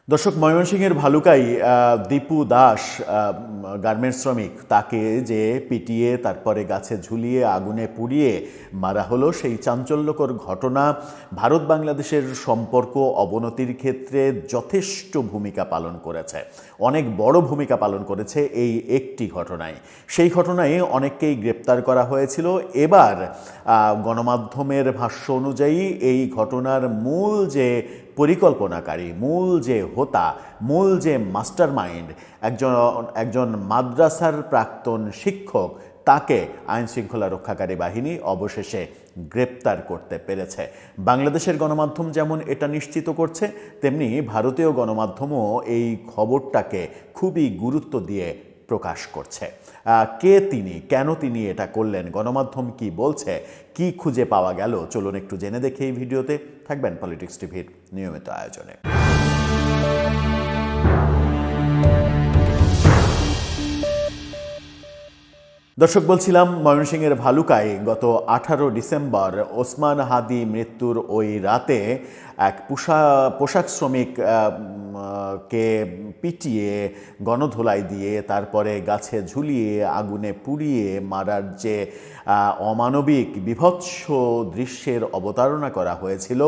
দর্শক, ময়মনসিংহের ভালুকায় দীপু দাস গার্মেন্টস শ্রমিক, তাকে যে পিটিয়ে তারপরে গাছে ঝুলিয়ে আগুনে পুড়িয়ে মারা হলো, সেই চাঞ্চল্যকর ঘটনা ভারত বাংলাদেশের সম্পর্ক অবনতির ক্ষেত্রে যথেষ্ট ভূমিকা পালন করেছে, অনেক বড় ভূমিকা পালন করেছে এই একটি ঘটনায়। সেই ঘটনায় অনেককেই গ্রেপ্তার করা হয়েছিল। এবার গণমাধ্যমের ভাষ্য অনুযায়ী এই ঘটনার মূল যে পরিকল্পনাকারী, মূল যে হোতা, মূল যে মাস্টার মাইন্ড, একজন মাদ্রাসার প্রাক্তন শিক্ষক, তাকে আইনশৃঙ্খলা রক্ষাকারী বাহিনী অবশেষে গ্রেপ্তার করতে পেরেছে। বাংলাদেশের গণমাধ্যম যেমন এটা নিশ্চিত করছে, তেমনি ভারতীয় গণমাধ্যমও এই খবরটাকে খুবই গুরুত্ব দিয়ে প্রকাশ করছে। কে তিনি, কেন তিনি এটা করলেন, গণমাধ্যম কি বলছে, কি খুঁজে পাওয়া গেল, চলুন একটু জেনে দেখে এই ভিডিওতে। থাকবেন পলিটিক্স টিভির নিয়মিত আয়োজনে। দর্শক, বলছিলাম ময়মনসিংহের ভালুকায় গত 18 ডিসেম্বর ওসমান হাদি মৃত্যুর ওই রাতে এক পোশাক শ্রমিক কে পিটিয়ে গণধোলাই দিয়ে তারপরে গাছে ঝুলিয়ে আগুনে পুড়িয়ে মারার যে অমানবিক বিভৎস দৃশ্যের অবতারণা করা হয়েছিল,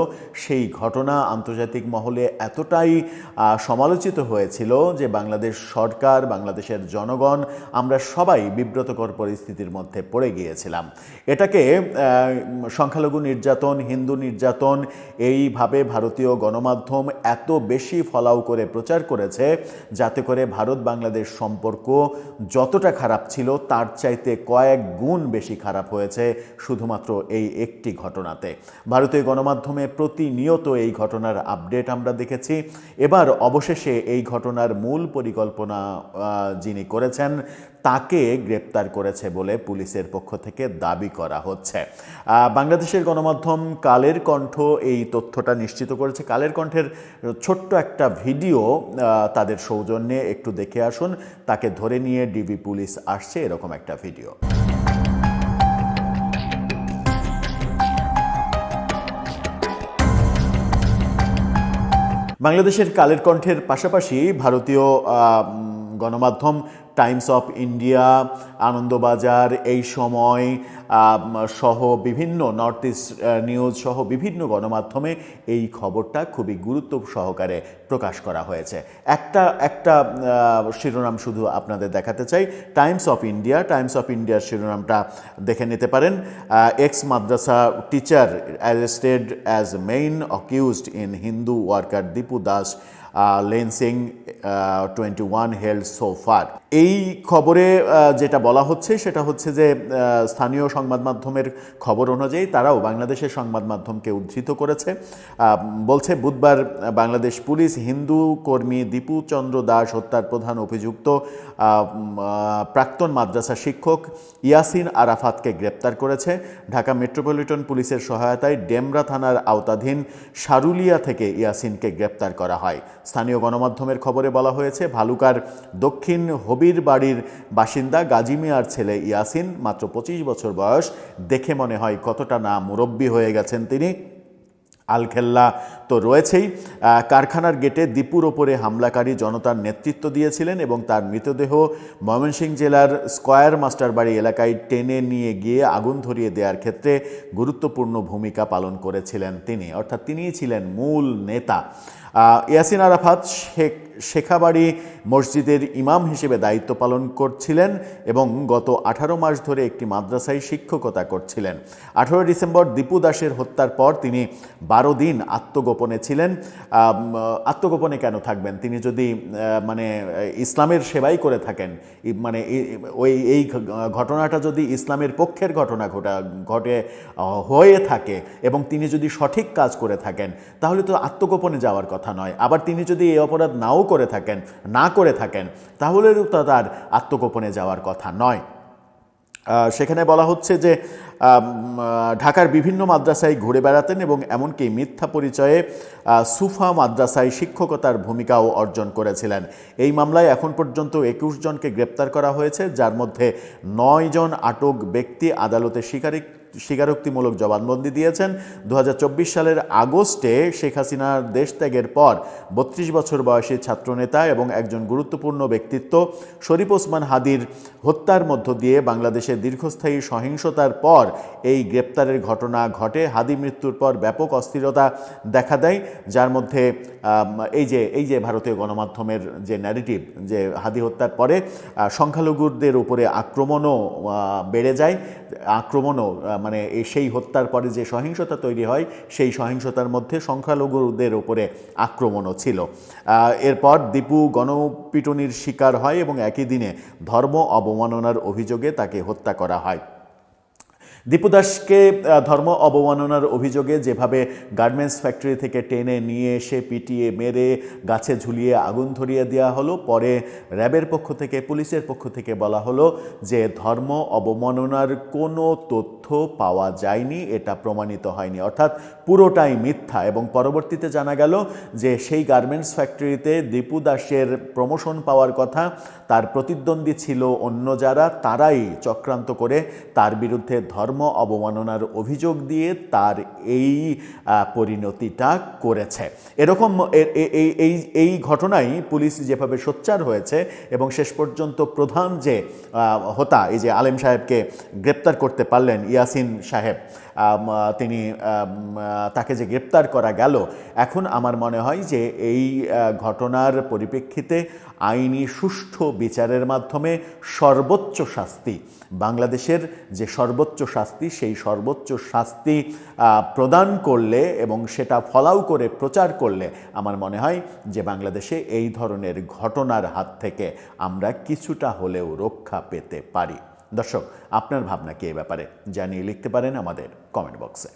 সেই ঘটনা আন্তর্জাতিক মহলে এতটাই সমালোচিত হয়েছিল যে বাংলাদেশ সরকার, বাংলাদেশের জনগণ, আমরা সবাই বিব্রতকর পরিস্থিতির মধ্যে পড়ে গিয়েছিলাম। এটাকে সংখ্যালঘু নির্যাতন, হিন্দু নির্যাতন, এইভাবে ভারতীয় গণমাধ্যম এত বেশি ফলাও করে প্রচার করেছে, যাতে করে ভারত বাংলাদেশ সম্পর্ক যতটা খারাপ ছিল তার চাইতে কয়েক গুণ বেশি খারাপ হয়েছে শুধুমাত্র এই একটি ঘটনাতে। ভারতীয় গণমাধ্যমে প্রতিনিয়ত এই ঘটনার আপডেট আমরা দেখেছি। এবার অবশেষে এই ঘটনার মূল পরিকল্পনা যিনি করেছেন তাকে গ্রেপ্তার করেছে বলে পুলিশের পক্ষ থেকে দাবি করা হচ্ছে। বাংলাদেশের গণমাধ্যম কালের কণ্ঠ এই তথ্যটা নিশ্চিত করেছে। কালের কণ্ঠের ছোট্ট একটা ভিডিও তাদের সৌজন্যে একটু দেখে আসুন। তাকে ধরে নিয়ে ডিবি পুলিশ আসছে, এরকম একটা ভিডিও। বাংলাদেশের কালের কণ্ঠের পাশাপাশি ভারতীয় গণমাধ্যম টাইমস অফ ইন্ডিয়া, আনন্দবাজার, এই সময় সহ বিভিন্ন নর্থ ইস্ট নিউজ সহ বিভিন্ন গণমাধ্যমে এই খবরটা খুবই গুরুত্ব সহকারে প্রকাশ করা হয়েছে। একটা শিরোনাম শুধু আপনাদের দেখাতে চাই। টাইমস অফ ইন্ডিয়ার শিরোনামটা দেখে নিতে পারেন। Ex madrasa teacher arrested as main accused in Hindu worker Dipu Das lynching 21 held so far. এই খবরে যেটা বলা হচ্ছে সেটা হচ্ছে যে স্থানীয় সংবাদ মাধ্যমের খবর অনুযায়ী তারাও বাংলাদেশের সংবাদ মাধ্যমকে উদ্ধৃত করেছে। বলছে, বুধবার বাংলাদেশ পুলিশ হিন্দু কর্মী দীপু চন্দ্র দাস হত্যার প্রধান অভিযুক্ত প্রাক্তন মাদ্রাসা শিক্ষক ইয়াসিন আরাফাতকে গ্রেপ্তার করেছে। ঢাকা মেট্রোপলিটন পুলিশের সহায়তায় ডেমরা থানার আওতাধীন সারুলিয়া থেকে ইয়াসিনকে গ্রেপ্তার করা হয়। স্থানীয় গণমাধ্যমের খবরে বলা হয়েছে, ভালুকার দক্ষিণ হবির বাড়ির বাসিন্দা গাজী মিয়ার ছেলে ইয়াসিন, মাত্র 25 বছর বয়স। দেখে মনে হয় কতটা না মুরব্বী হয়ে গেছেন তিনি। আলখেল্লা তো রয়েছেই। কারখানার গেটে দীপুর ওপরে হামলাকারী জনতার নেতৃত্ব দিয়েছিলেন এবং তার মৃতদেহ ময়মনসিংহ জেলার স্কয়ার মাস্টারবাড়ি এলাকায় টেনে নিয়ে গিয়ে আগুন ধরিয়ে দেওয়ার ক্ষেত্রে গুরুত্বপূর্ণ ভূমিকা পালন করেছিলেন তিনি, অর্থাৎ তিনিই ছিলেন মূল নেতা। ইয়াসিন আরাফাত শেখাবাড়ি মসজিদের ইমাম হিসেবে দায়িত্ব পালন করছিলেন এবং গত 18 মাস ধরে একটি মাদ্রাসায় শিক্ষকতা করছিলেন। 18 ডিসেম্বর দীপু দাসের হত্যার পর তিনি 12 দিন আত্মগোপনে ছিলেন। আত্মগোপনে কেন থাকবেন? তিনি যদি ইসলামের সেবাই করে থাকেন, মানে এই ঘটনাটা যদি ইসলামের পক্ষের ঘটনা ঘটে হয়ে থাকে এবং তিনি যদি সঠিক কাজ করে থাকেন, তাহলে তো আত্মগোপনে যাওয়ার কথা নয়। আবার তিনি যদি এই অপরাধ না করে থাকেন তাহলেও তো তার আত্মগোপনে যাওয়ার কথা নয়। সেখানে বলা হচ্ছে যে ঢাকার বিভিন্ন মাদ্রাসায় ঘুরে বেড়াতেন এবং এমনকি মিথ্যা পরিচয়ে সুফা মাদ্রাসায় শিক্ষকতার ভূমিকাও অর্জন করেছিলেন। এই মামলায় এখন পর্যন্ত 21 জনকে গ্রেপ্তার করা হয়েছে, যার মধ্যে 9 জন আটক ব্যক্তি আদালতে স্বীকারোক্তিমূলক জবানবন্দি দিয়েছেন। 2024 সালের আগস্টে শেখ হাসিনার দেশ ত্যাগের পর 32 বছর বয়সী ছাত্রনেতা এবং একজন গুরুত্বপূর্ণ ব্যক্তিত্ব শরীফ ওসমান হাদির হত্যার মধ্য দিয়ে বাংলাদেশের দীর্ঘস্থায়ী সহিংসতার পর এই গ্রেপ্তারের ঘটনা ঘটে। হাদি মৃত্যুর পর ব্যাপক অস্থিরতা দেখা দেয়, যার মধ্যে এই যে ভারতীয় গণমাধ্যমের যে ন্যারেটিভ যে হাদি হত্যার পরে সংখ্যালঘুদের উপরে আক্রমণও বেড়ে যায়, আক্রমণও মানে সেই হত্যার পরে যে সহিংসতা তৈরি হয় সেই সহিংসতার মধ্যে সংখ্যালঘুদের উপরে আক্রমণও ছিল। এরপর দীপু গণপিটুনির শিকার হয় এবং একই দিনে ধর্ম অবমাননার অভিযোগে তাকে হত্যা করা হয়। দীপু দাসকে ধর্ম অবমাননার অভিযোগে যেভাবে গার্মেন্টস ফ্যাক্টরি থেকে টেনে নিয়ে এসে পিটিয়ে মেরে গাছে ঝুলিয়ে আগুন ধরিয়ে দেওয়া হলো, পরে র্যাবের পক্ষ থেকে পুলিশের পক্ষ থেকে বলা হলো যে ধর্ম অবমাননার কোনো তথ্য পাওয়া যায়নি, এটা প্রমাণিত হয়নি, অর্থাৎ পুরোটাই মিথ্যা। এবং পরবর্তীতে জানা গেল যে সেই গার্মেন্টস ফ্যাক্টরিতে দীপু দাসের প্রমোশন পাওয়ার কথা, তার প্রতিদ্বন্দ্বী ছিল অন্য যারা, তারাই চক্রান্ত করে তার বিরুদ্ধে ধর্ম অবমাননার অভিযোগ দিয়ে তার এই পরিণতিটা করেছে। এরকম এই ঘটনায় পুলিশ যেভাবে সোচ্চার হয়েছে এবং শেষ পর্যন্ত প্রধান যে হোতা এই যে আলেম সাহেবকে গ্রেপ্তার করতে পারলেন, ইয়াসিন সাহেব, তাকে যে গ্রেপ্তার করা গেল, এখন আমার মনে হয় যে এই ঘটনার পরিপ্রেক্ষিতে আইনি সুষ্ঠু বিচারের মাধ্যমে সর্বোচ্চ শাস্তি, বাংলাদেশের যে সর্বোচ্চ শাস্তি সেই সর্বোচ্চ শাস্তি প্রদান করলে এবং সেটা ফলাও করে প্রচার করলে আমার মনে হয় যে বাংলাদেশে এই ধরনের ঘটনার হাত থেকে আমরা কিছুটা হলেও রক্ষা পেতে পারি। দর্শক, আপনার ভাবনা কি এই ব্যাপারে জানিয়ে লিখতে পারেন আমাদের কমেন্ট বক্সে।